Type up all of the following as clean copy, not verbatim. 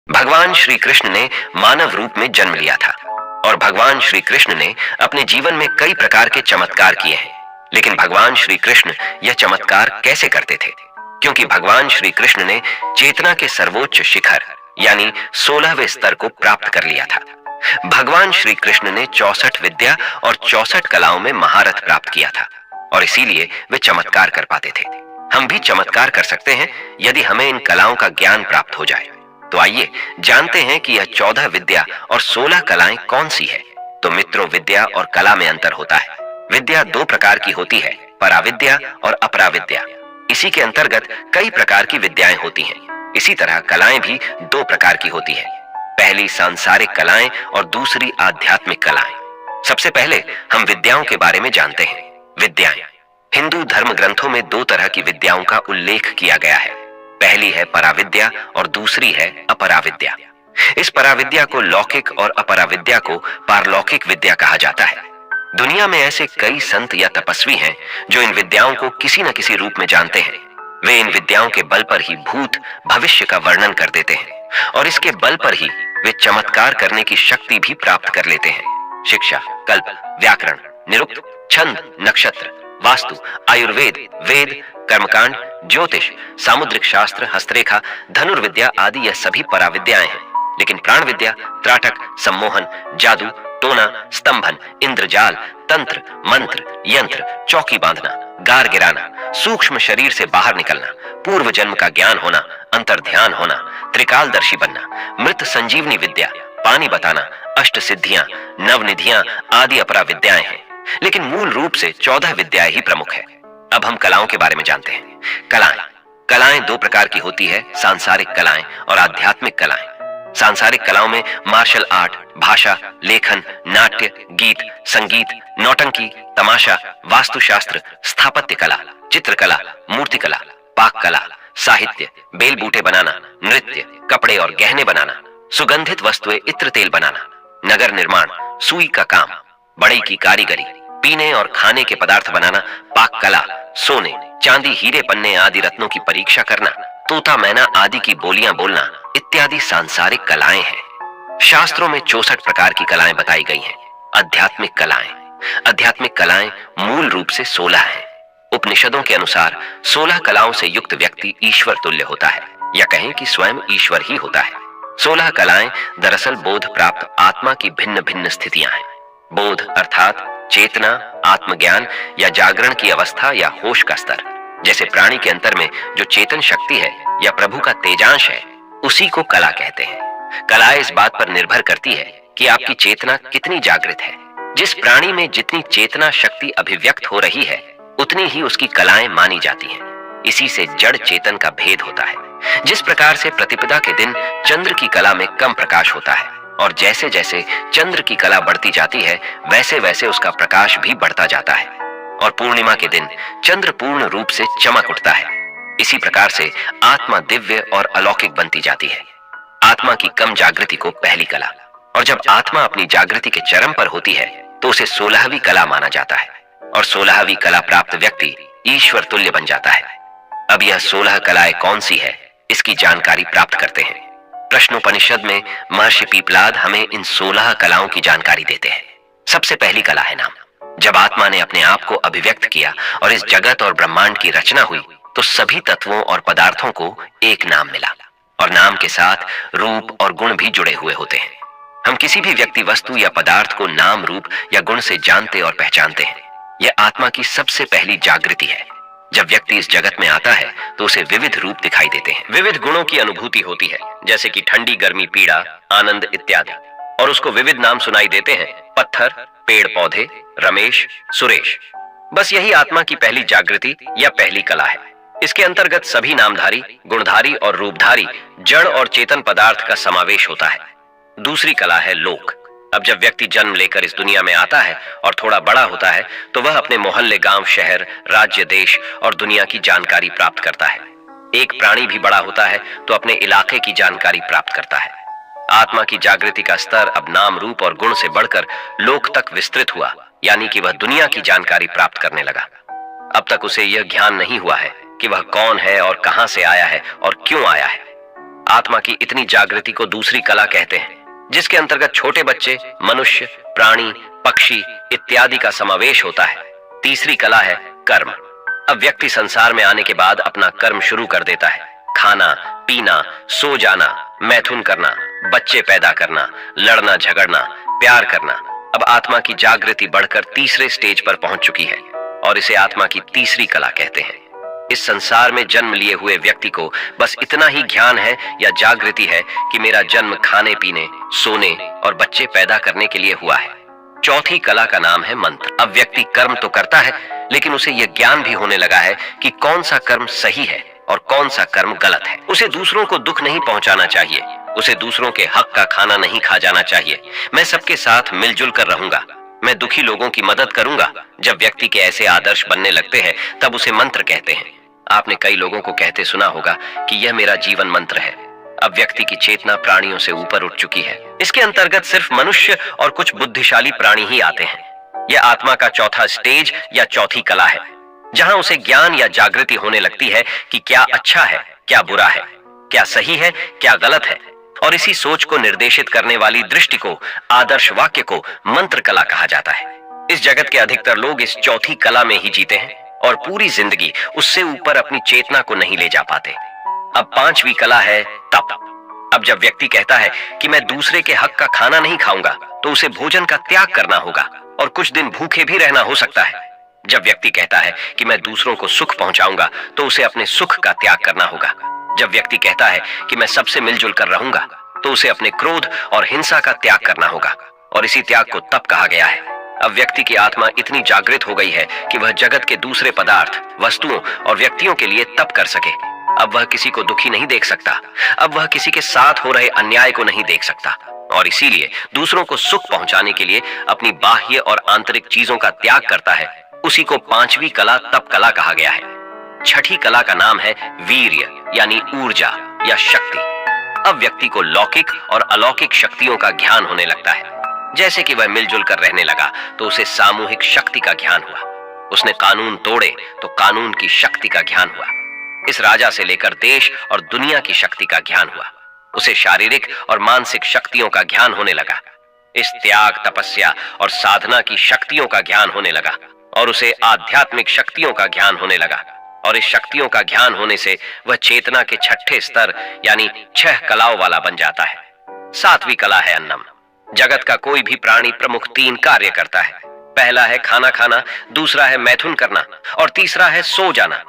भगवान श्री कृष्ण ने मानव रूप में जन्म लिया था और भगवान श्री कृष्ण ने अपने जीवन में कई प्रकार के चमत्कार किए हैं। लेकिन भगवान श्री कृष्ण यह चमत्कार कैसे करते थे? क्योंकि भगवान श्री कृष्ण ने चेतना के सर्वोच्च शिखर यानी 16वें स्तर को प्राप्त कर लिया था। भगवान श्री कृष्ण ने 64 विद्या और 64 कलाओं में महारथ प्राप्त किया था और इसीलिए वे चमत्कार कर पाते थे। हम भी चमत्कार कर सकते हैं यदि हमें इन कलाओं का ज्ञान प्राप्त हो जाए। तो आइए जानते हैं कि यह 14 विद्या और 16 कलाएं कौन सी है। तो मित्रों, विद्या और कला में अंतर होता है। विद्या दो प्रकार की होती है, पराविद्या और अपराविद्या। इसी के अंतर्गत कई प्रकार की विद्याएं होती हैं। इसी तरह कलाएं भी दो प्रकार की होती है, पहली सांसारिक कलाएं और दूसरी आध्यात्मिक कलाएं। सबसे पहले हम विद्याओं के बारे में जानते हैं। विद्याएं हिंदू धर्म ग्रंथों में दो तरह की विद्याओं का उल्लेख किया गया है। पहली है पराविद्या और दूसरी है अपराविद्या। इस पराविद्या को लौकिक और अपराविद्या को पारलौकिक विद्या कहा जाता है। दुनिया में ऐसे कई संत या तपस्वी हैं जो इन विद्याओं को किसी न किसी रूप में जानते हैं। वे इन विद्याओं के बल पर ही भूत भविष्य का वर्णन कर देते हैं और इसके बल पर ही वे चमत्कार करने की शक्ति भी प्राप्त कर लेते हैं। शिक्षा, कल्प, व्याकरण, निरुक्त, छंद, नक्षत्र, वास्तु, आयुर्वेद, वेद, कर्मकांड, ज्योतिष, सामुद्रिक शास्त्र, हस्तरेखा, धनुर्विद्या आदि यह सभी पराविद्याएं हैं। लेकिन प्राण विद्या, त्राटक, सम्मोहन, जादू, टोना, स्तंभन, इंद्रजाल, तंत्र, मंत्र, यंत्र, चौकी बांधना, गार गिराना, सूक्ष्म शरीर से बाहर निकलना, पूर्व जन्म का ज्ञान होना, अंतर्ध्यान होना, त्रिकालदर्शी बनना, मृत संजीवनी विद्या, पानी बताना, अष्ट सिद्धियां, नवनिधियां आदि अपराविद्याएं हैं। लेकिन मूल रूप से 14 विद्याएं ही प्रमुख है। अब हम कलाओं के बारे में जानते हैं। कलाएं दो प्रकार की होती है, सांसारिक कलाएं और आध्यात्मिक कलाएं। सांसारिक कलाओं में मार्शल आर्ट, भाषा, लेखन, नाट्य, गीत, संगीत, नौटंकी, तमाशा, वास्तुशास्त्र, स्थापत्य कला, चित्रकला, मूर्तिकला, पाक कला, साहित्य, बेल बूटे बनाना, नृत्य, कपड़े और गहने बनाना, सुगंधित वस्तुएं, इत्र तेल बनाना, नगर निर्माण, सुई का काम, बढ़ई की कारीगरी, पीने और खाने के पदार्थ बनाना, पाक कला, सोने, चांदी, हीरे, पन्ने आदि रत्नों की परीक्षा करना, तोता मैना आदि की बोलियां बोलना इत्यादि सांसारिक कलाएं हैं। शास्त्रों में 64 प्रकार की कलाएं बताई गई हैं। आध्यात्मिक कलाएं मूल रूप से 16 हैं। उपनिषदों के अनुसार 16 कलाओं से युक्त व्यक्ति ईश्वर तुल्य होता है, या कहें कि स्वयं ईश्वर ही होता है। 16 कलाएं दरअसल बोध प्राप्त आत्मा की भिन्न भिन्न स्थितियां हैं। बोध अर्थात चेतना, आत्मज्ञान या जागरण की अवस्था या होश का स्तर। जैसे प्राणी के अंतर में जो चेतन शक्ति है या प्रभु का तेजांश है, उसी को कला कहते हैं। कला इस बात पर निर्भर करती है कि आपकी चेतना कितनी जागृत है। जिस प्राणी में जितनी चेतना शक्ति अभिव्यक्त हो रही है, उतनी ही उसकी कलाएं मानी जाती हैं। इसी से जड़ चेतन का भेद होता है। जिस प्रकार से प्रतिपदा के दिन चंद्र की कला में कम प्रकाश होता है और जैसे जैसे चंद्र की कला बढ़ती जाती है, वैसे वैसे उसका प्रकाश भी बढ़ता जाता है और पूर्णिमा के दिन चंद्र पूर्ण रूप से चमक उठता है। इसी प्रकार से आत्मा दिव्य और अलौकिक बनती जाती है। आत्मा की कम जागृति को पहली कला, और जब आत्मा अपनी जागृति के चरम पर होती है तो उसे 16वीं कला माना जाता है और 16वीं कला प्राप्त व्यक्ति ईश्वर तुल्य बन जाता है। अब यह 16 कलाएं कौन सी है, इसकी जानकारी प्राप्त करते हैं। प्रश्नोपनिषद में महर्षि पीपलाद हमें इन 16 कलाओं की जानकारी देते हैं। सबसे पहली कला है नाम। जब आत्मा ने अपने आप को अभिव्यक्त किया और इस जगत और ब्रह्मांड की रचना हुई, तो सभी तत्वों और पदार्थों को एक नाम मिला और नाम के साथ रूप और गुण भी जुड़े हुए होते हैं। हम किसी भी व्यक्ति, वस्तु या पदार्थ को नाम, रूप या गुण से जानते और पहचानते हैं। यह आत्मा की सबसे पहली जागृति है। जब व्यक्ति इस जगत में आता है तो उसे विविध रूप दिखाई देते हैं, विविध गुणों की अनुभूति होती है, जैसे कि ठंडी, गर्मी, पीड़ा, आनंद इत्यादि, और उसको विविध नाम सुनाई देते हैं, पत्थर, पेड़ पौधे, रमेश, सुरेश। बस यही आत्मा की पहली जागृति या पहली कला है। इसके अंतर्गत सभी नामधारी, गुणधारी और रूपधारी जड़ और चेतन पदार्थ का समावेश होता है। दूसरी कला है लोक। अब जब व्यक्ति जन्म लेकर इस दुनिया में आता है और थोड़ा बड़ा होता है, तो वह अपने मोहल्ले, गांव, शहर, राज्य, देश और दुनिया की जानकारी प्राप्त करता है। एक प्राणी भी बड़ा होता है तो अपने इलाके की जानकारी प्राप्त करता है। आत्मा की जागृति का स्तर अब नाम, रूप और गुण से बढ़कर लोक तक विस्तृत हुआ, यानी कि वह दुनिया की जानकारी प्राप्त करने लगा। अब तक उसे यह ज्ञान नहीं हुआ है कि वह कौन है और कहां से आया है और क्यों आया है। आत्मा की इतनी जागृति को दूसरी कला कहते हैं, जिसके अंतर्गत छोटे बच्चे, मनुष्य, प्राणी, पक्षी इत्यादि का समावेश होता है। तीसरी कला है कर्म। अब व्यक्ति संसार में आने के बाद अपना कर्म शुरू कर देता है। खाना, पीना, सो जाना, मैथुन करना, बच्चे पैदा करना, लड़ना झगड़ना, प्यार करना। अब आत्मा की जागृति बढ़कर तीसरे स्टेज पर पहुंच चुकी है और इसे आत्मा की तीसरी कला कहते हैं। इस संसार में जन्म लिए हुए व्यक्ति को बस इतना ही ज्ञान है या जागृति है कि मेरा जन्म खाने पीने, सोने और बच्चे पैदा करने के लिए हुआ है। चौथी कला का नाम है मंत्र। अब व्यक्ति कर्म तो करता है, लेकिन उसे यह ज्ञान भी होने लगा है कि कौन सा कर्म सही है और कौन सा कर्म गलत है। उसे दूसरों को दुख नहीं पहुंचाना चाहिए, उसे दूसरों के हक का खाना नहीं खा जाना चाहिए। मैं सबके साथ मिलजुल कर रहूंगा, मैं दुखी लोगों की मदद करूंगा। जब व्यक्ति के ऐसे आदर्श बनने लगते हैं तब उसे मंत्र कहते हैं। आपने कई लोगों को कहते सुना होगा कि यह मेरा जीवन मंत्र है। अब व्यक्ति की चेतना प्राणियों से ऊपर उठ चुकी है। इसके अंतर्गत सिर्फ मनुष्य और कुछ बुद्धिशाली प्राणी ही आते हैं। यह आत्मा का चौथा स्टेज या चौथी कला है, जहां उसे ज्ञान या जागृति होने लगती है कि क्या अच्छा है, क्या बुरा है, क्या सही है, क्या गलत है। और इसी सोच को निर्देशित करने वाली दृष्टि को, आदर्श वाक्य को मंत्र कला कहा जाता है। इस जगत के अधिकतर लोग इस चौथी कला में ही जीते हैं और पूरी जिंदगी उससे ऊपर अपनी चेतना को नहीं ले जा पाते। अब पांचवी कला है तप। अब जब व्यक्ति कहता है कि मैं दूसरे के हक का खाना नहीं खाऊंगा, तो उसे भोजन का त्याग करना होगा और कुछ दिन भूखे भी रहना हो सकता है। जब व्यक्ति कहता है कि मैं दूसरों को सुख पहुंचाऊंगा, तो उसे अपने सुख का त्याग करना होगा। जब व्यक्ति कहता है कि मैं सबसे मिलजुल कर रहूंगा, तो उसे अपने क्रोध और हिंसा का त्याग करना होगा और इसी त्याग को तप कहा गया है। अब व्यक्ति की आत्मा इतनी जागृत हो गई है कि वह जगत के दूसरे पदार्थ, वस्तुओं और व्यक्तियों के लिए तप कर सके। अब वह किसी को दुखी नहीं देख सकता, अब वह किसी के साथ हो रहे अन्याय को नहीं देख सकता और इसीलिए दूसरों को सुख पहुंचाने के लिए अपनी बाह्य और आंतरिक चीजों का त्याग करता है। उसी को पांचवी कला तप कला कहा गया है। छठी कला का नाम है वीर्य, यानी ऊर्जा या शक्ति। अब व्यक्ति को लौकिक और अलौकिक शक्तियों का ज्ञान होने लगता है। जैसे कि वह मिलजुल कर रहने लगा तो उसे सामूहिक शक्ति का ज्ञान हुआ। उसने कानून तोड़े तो कानून की शक्ति का ज्ञान हुआ। इस राजा से लेकर देश और दुनिया की शक्ति का ज्ञान हुआ। उसे शारीरिक और मानसिक शक्तियों का ज्ञान होने लगा। इस त्याग, तपस्या और साधना की शक्तियों का ज्ञान होने लगा और उसे आध्यात्मिक शक्तियों का ज्ञान होने लगा। और इस शक्तियों का ज्ञान होने से वह चेतना के छठे स्तर यानी 6 कलाओं वाला बन जाता है। सातवीं कला है अन्नम। जगत का कोई भी प्राणी प्रमुख 3 कार्य करता है। पहला है खाना खाना, दूसरा है मैथुन करना और तीसरा है सो जाना।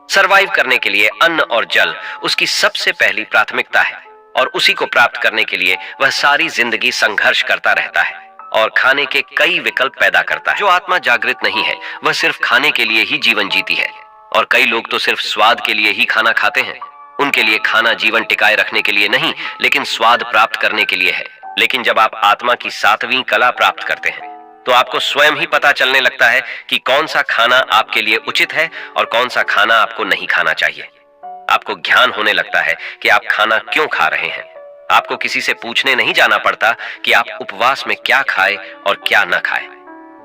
सरवाइव करने के लिए अन्न और जल उसकी सबसे पहली प्राथमिकता है और उसी को प्राप्त करने के लिए वह सारी जिंदगी संघर्ष करता रहता है और खाने के कई विकल्प पैदा करता है। जो आत्मा जागृत नहीं है वह सिर्फ खाने के लिए ही जीवन जीती है और कई लोग तो सिर्फ स्वाद के लिए ही खाना खाते हैं। उनके लिए खाना जीवन टिकाए रखने के लिए नहीं, लेकिन स्वाद प्राप्त करने के लिए है। लेकिन जब आप आत्मा की 7वीं कला प्राप्त करते हैं तो आपको स्वयं ही पता चलने लगता है कि कौन सा खाना आपके लिए उचित है और कौन सा खाना आपको नहीं खाना चाहिए। आपको ज्ञान होने लगता है कि आप खाना क्यों खा रहे हैं। आपको किसी से पूछने नहीं जाना पड़ता कि आप उपवास में क्या खाएं और क्या न खाएं।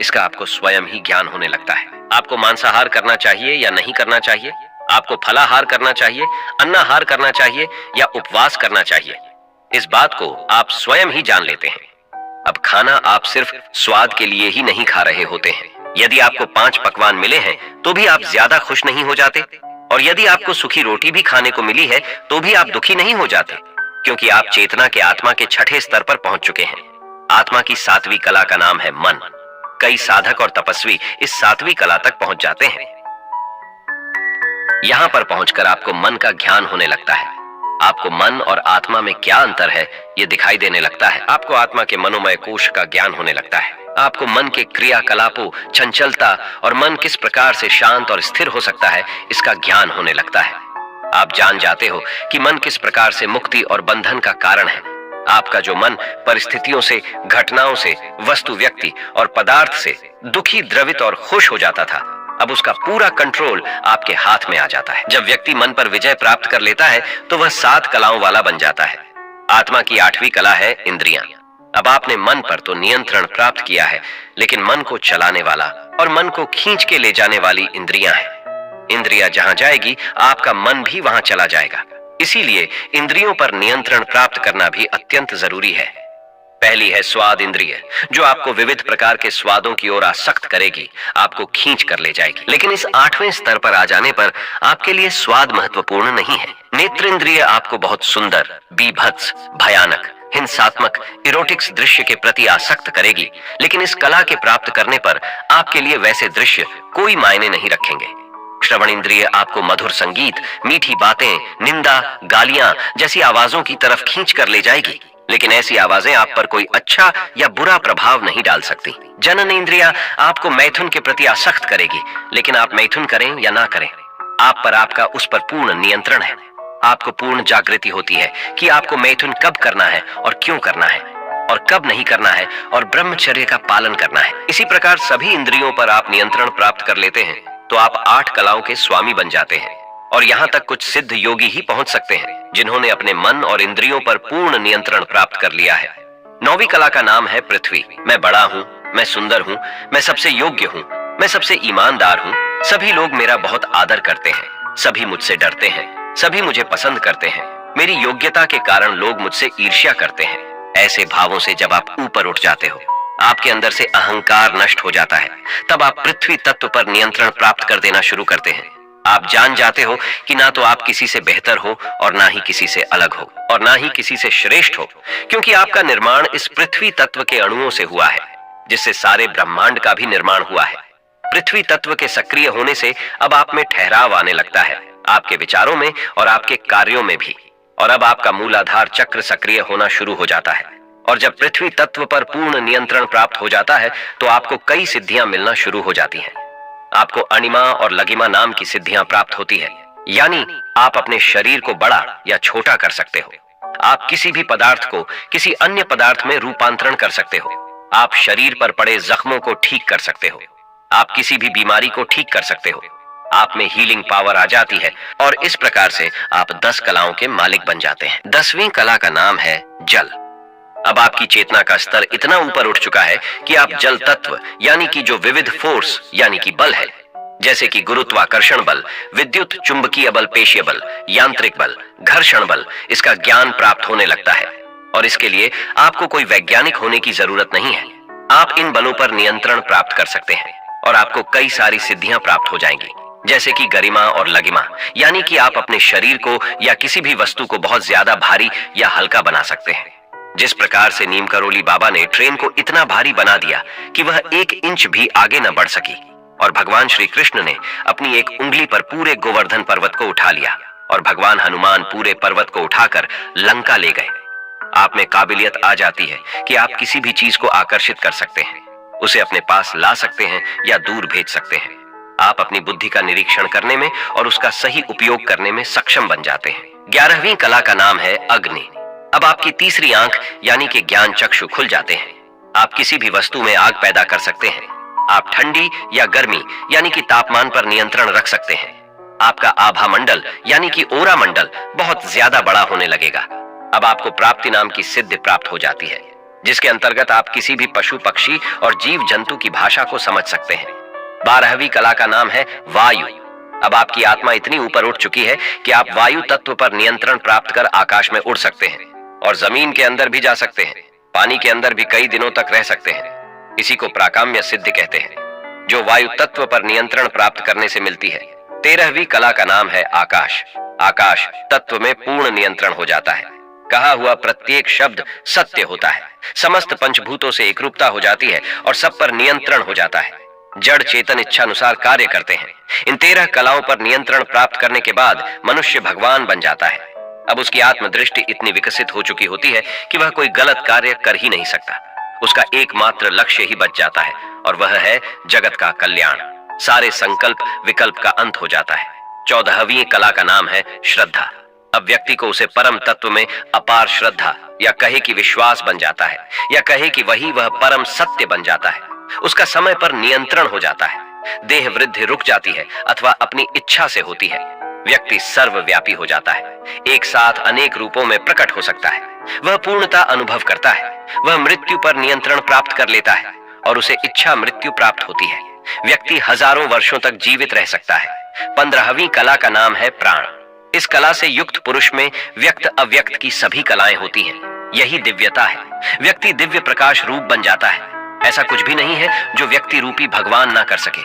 इसका आपको स्वयं ही ज्ञान होने लगता है। आपको मांसाहार करना चाहिए या नहीं करना चाहिए, आपको फलाहार करना चाहिए, अन्नाहार करना चाहिए या उपवास करना चाहिए, इस बात को आप स्वयं ही जान लेते हैं। अब खाना आप सिर्फ स्वाद के लिए ही नहीं खा रहे होते हैं। यदि आपको 5 पकवान मिले हैं तो भी आप ज्यादा खुश नहीं हो जाते, और यदि आपको सूखी रोटी भी खाने को मिली है तो भी आप दुखी नहीं हो जाते, क्योंकि आप चेतना के आत्मा के छठे स्तर पर पहुंच चुके हैं। आत्मा की 7वीं कला का नाम है मन। कई साधक और तपस्वी इस 7वीं कला तक पहुंच जाते हैं। यहां पर पहुंचकर आपको मन का ज्ञान होने लगता है। आपको मन और आत्मा में क्या अंतर है ये दिखाई देने लगता है। आपको आत्मा के मनोमय कोश का ज्ञान होने लगता है। आपको मन के क्रियाकलापों, चंचलता और मन किस प्रकार से शांत और स्थिर हो सकता है इसका ज्ञान होने लगता है। आप जान जाते हो कि मन किस प्रकार से मुक्ति और बंधन का कारण है। आपका जो मन परिस्थितियों से, घटनाओं से, वस्तु, व्यक्ति और पदार्थ से दुखी, द्रवित और खुश हो जाता था, अब उसका पूरा कंट्रोल आपके हाथ में आ जाता है। जब व्यक्ति मन पर विजय प्राप्त कर लेता है तो वह 7 कलाओं वाला बन जाता है। आत्मा की 8वीं कला है इंद्रियां। अब आपने मन पर तो नियंत्रण प्राप्त किया है, लेकिन मन को चलाने वाला और मन को खींच के ले जाने वाली इंद्रियां हैं। इंद्रियां जहां जाएगी आपका मन भी वहां चला जाएगा। इसीलिए इंद्रियों पर नियंत्रण प्राप्त करना भी अत्यंत जरूरी है। पहली है स्वाद इंद्रिय, जो आपको विविध प्रकार के स्वादों की ओर आसक्त करेगी, आपको खींच कर ले जाएगी। लेकिन इस 8वें स्तर पर आ जाने पर आपके लिए स्वाद महत्वपूर्ण नहीं है। नेत्र इंद्रिय आपको बहुत सुंदर, बीभत्स, भयानक, हिंसात्मक, इरोटिक्स दृश्य के प्रति आसक्त करेगी, लेकिन इस कला के प्राप्त करने पर आपके लिए वैसे दृश्य कोई मायने नहीं रखेंगे। श्रवण इंद्रिय आपको मधुर संगीत, मीठी बातें, निंदा, गालियां जैसी आवाजों की तरफ खींच कर ले जाएगी, लेकिन ऐसी आवाजें आप पर कोई अच्छा या बुरा प्रभाव नहीं डाल सकती। जनन इंद्रिया आपको मैथुन के प्रति आसक्त करेगी, लेकिन आप मैथुन करें या ना करें, आप पर आपका उस पर पूर्ण नियंत्रण है। आपको पूर्ण जागृति होती है कि आपको मैथुन कब करना है और क्यों करना है, और कब नहीं करना है, और ब्रह्मचर्य का पालन करना है। इसी प्रकार सभी इंद्रियों पर आप नियंत्रण प्राप्त कर लेते हैं तो आप 8 कलाओं के स्वामी बन जाते हैं। और यहाँ तक कुछ सिद्ध योगी ही पहुंच सकते हैं जिन्होंने अपने मन और इंद्रियों पर पूर्ण नियंत्रण प्राप्त कर लिया है। 9वीं कला का नाम है पृथ्वी। मैं बड़ा हूँ, मैं सुंदर हूँ, मैं सबसे योग्य हूँ, मैं सबसे ईमानदार हूँ, सभी लोग मेरा बहुत आदर करते हैं, सभी मुझसे डरते हैं, सभी मुझे पसंद करते हैं, मेरी योग्यता के कारण लोग मुझसे ईर्ष्या करते हैं। ऐसे भावों से जब आप ऊपर उठ जाते हो, आपके अंदर से अहंकार नष्ट हो जाता है, तब आप पृथ्वी तत्व पर नियंत्रण प्राप्त कर देना शुरू करते हैं। आप जान जाते हो कि ना तो आप किसी से बेहतर हो और ना ही किसी से अलग हो और ना ही किसी से श्रेष्ठ हो, क्योंकि आपका निर्माण इस पृथ्वी तत्व के अणुओं से हुआ है, जिससे सारे ब्रह्मांड का भी निर्माण हुआ है। पृथ्वी तत्व के सक्रिय होने से अब आप में ठहराव आने लगता है, आपके विचारों में और आपके कार्यों में भी, और अब आपका मूलाधार चक्र सक्रिय होना शुरू हो जाता है। और जब पृथ्वी तत्व पर पूर्ण नियंत्रण प्राप्त हो जाता है तो आपको कई सिद्धियां मिलना शुरू हो जाती हैं। आपको अणिमा और लगिमा नाम की सिद्धियां प्राप्त होती है, यानी आप अपने शरीर को बड़ा या छोटा कर सकते हो। आप किसी भी पदार्थ को किसी अन्य पदार्थ में रूपांतरण कर सकते हो। आप शरीर पर पड़े जख्मों को ठीक कर सकते हो। आप किसी भी बीमारी को ठीक कर सकते हो। आप में हीलिंग पावर आ जाती है और इस प्रकार से आप 10 कलाओं के मालिक बन जाते हैं। 10वीं कला का नाम है जल। अब आपकी चेतना का स्तर इतना ऊपर उठ चुका है कि आप जल तत्व यानी कि जो विविध फोर्स यानी कि बल है, जैसे कि गुरुत्वाकर्षण बल, विद्युत चुंबकीय बल, पेशीय बल, यांत्रिक बल, घर्षण बल, इसका ज्ञान प्राप्त होने लगता है। और इसके लिए आपको कोई वैज्ञानिक होने की जरूरत नहीं है। आप इन बलों पर नियंत्रण प्राप्त कर सकते हैं और आपको कई सारी सिद्धियां प्राप्त हो जाएंगी, जैसे कि गरिमा और लगिमा, यानी कि आप अपने शरीर को या किसी भी वस्तु को बहुत ज्यादा भारी या हल्का बना सकते हैं। जिस प्रकार से नीम करोली बाबा ने ट्रेन को इतना भारी बना दिया कि वह 1 इंच भी आगे न बढ़ सकी, और भगवान श्री कृष्ण ने अपनी एक उंगली पर पूरे गोवर्धन पर्वत को उठा लिया, और भगवान हनुमान पूरे पर्वत को उठाकर लंका ले गए। आप में काबिलियत आ जाती है कि आप किसी भी चीज को आकर्षित कर सकते हैं, उसे अपने पास ला सकते हैं या दूर भेज सकते हैं। आप अपनी बुद्धि का निरीक्षण करने में और उसका सही उपयोग करने में सक्षम बन जाते हैं। 11वीं कला का नाम है अग्नि। अब आपकी तीसरी आंख यानी कि ज्ञान चक्षु खुल जाते हैं। आप किसी भी वस्तु में आग पैदा कर सकते हैं। आप ठंडी या गर्मी यानी कि तापमान पर नियंत्रण रख सकते हैं। आपका आभा मंडल यानी कि ओरा मंडल बहुत ज्यादा बड़ा होने लगेगा। अब आपको प्राप्ति नाम की सिद्धि प्राप्त हो जाती है, जिसके अंतर्गत आप किसी भी पशु पक्षी और जीव जंतु की भाषा को समझ सकते हैं। 12वीं कला का नाम है वायु। अब आपकी आत्मा इतनी ऊपर उठ चुकी है कि आप वायु तत्व पर नियंत्रण प्राप्त कर आकाश में उड़ सकते हैं और जमीन के अंदर भी जा सकते हैं, पानी के अंदर भी कई दिनों तक रह सकते हैं। इसी को प्राकाम्य सिद्धि कहते हैं, जो वायु तत्व पर नियंत्रण प्राप्त करने से मिलती है। 13वीं कला का नाम है आकाश। आकाश तत्व में पूर्ण नियंत्रण हो जाता है। कहा हुआ प्रत्येक शब्द सत्य होता है। समस्त पंचभूतों से एकरूपता हो जाती है और सब पर नियंत्रण हो जाता है। जड़ चेतन इच्छानुसार कार्य करते हैं। इन 13 कलाओं पर नियंत्रण प्राप्त करने के बाद मनुष्य भगवान बन जाता है। अब उसकी आत्मदृष्टि इतनी विकसित हो चुकी होती है कि वह कोई गलत कार्य कर ही नहीं सकता। उसका एकमात्र लक्ष्य ही बच जाता है और वह है जगत का कल्याण। सारे संकल्प विकल्प का अंत हो जाता है। 14वीं कला का नाम है श्रद्धा। अब व्यक्ति को उसे परम तत्व में अपार श्रद्धा या कहे कि विश्वास बन जाता है, या कहे कि वही वह परम सत्य बन जाता है। उसका समय पर नियंत्रण हो जाता है। देह वृद्धि रुक जाती है अथवा अपनी इच्छा से होती है। व्यक्ति सर्वव्यापी हो जाता है, एक साथ अनेक रूपों में प्रकट हो सकता है। वह पूर्णता अनुभव करता है। वह मृत्यु पर नियंत्रण प्राप्त कर लेता है और उसे इच्छा मृत्यु प्राप्त होती है। व्यक्ति हजारों वर्षों तक जीवित रह सकता है। 15वीं कला का नाम है प्राण। इस कला से युक्त पुरुष में व्यक्त अव्यक्त की सभी कलाएं होती हैं। यही दिव्यता है। व्यक्ति दिव्य प्रकाश रूप बन जाता है। ऐसा कुछ भी नहीं है जो व्यक्ति रूपी भगवान ना कर सके।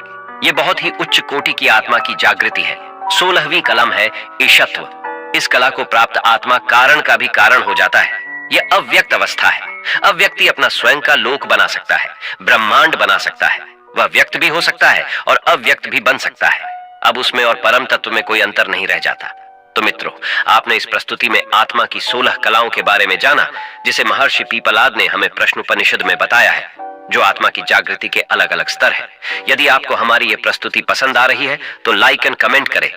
ये बहुत ही उच्च कोटि की आत्मा की जागृति है। 16वीं कलम है ईशत्व। इस कला को प्राप्त आत्मा कारण का भी कारण हो जाता है। यह अव्यक्त अवस्था है। अब व्यक्ति अपना स्वयं का लोक बना सकता है, ब्रह्मांड बना सकता है। वह व्यक्त भी हो सकता है और अव्यक्त भी बन सकता है। अब उसमें और परम तत्व में कोई अंतर नहीं रह जाता। तो मित्रों, आपने इस प्रस्तुति में आत्मा की 16 कलाओं के बारे में जाना, जिसे महर्षि पीपलाद ने हमें प्रश्नोपनिषद में बताया है, जो आत्मा की जागृति के अलग अलग स्तर है। यदि आपको हमारी ये प्रस्तुति पसंद आ रही है तो लाइक एंड कमेंट करें।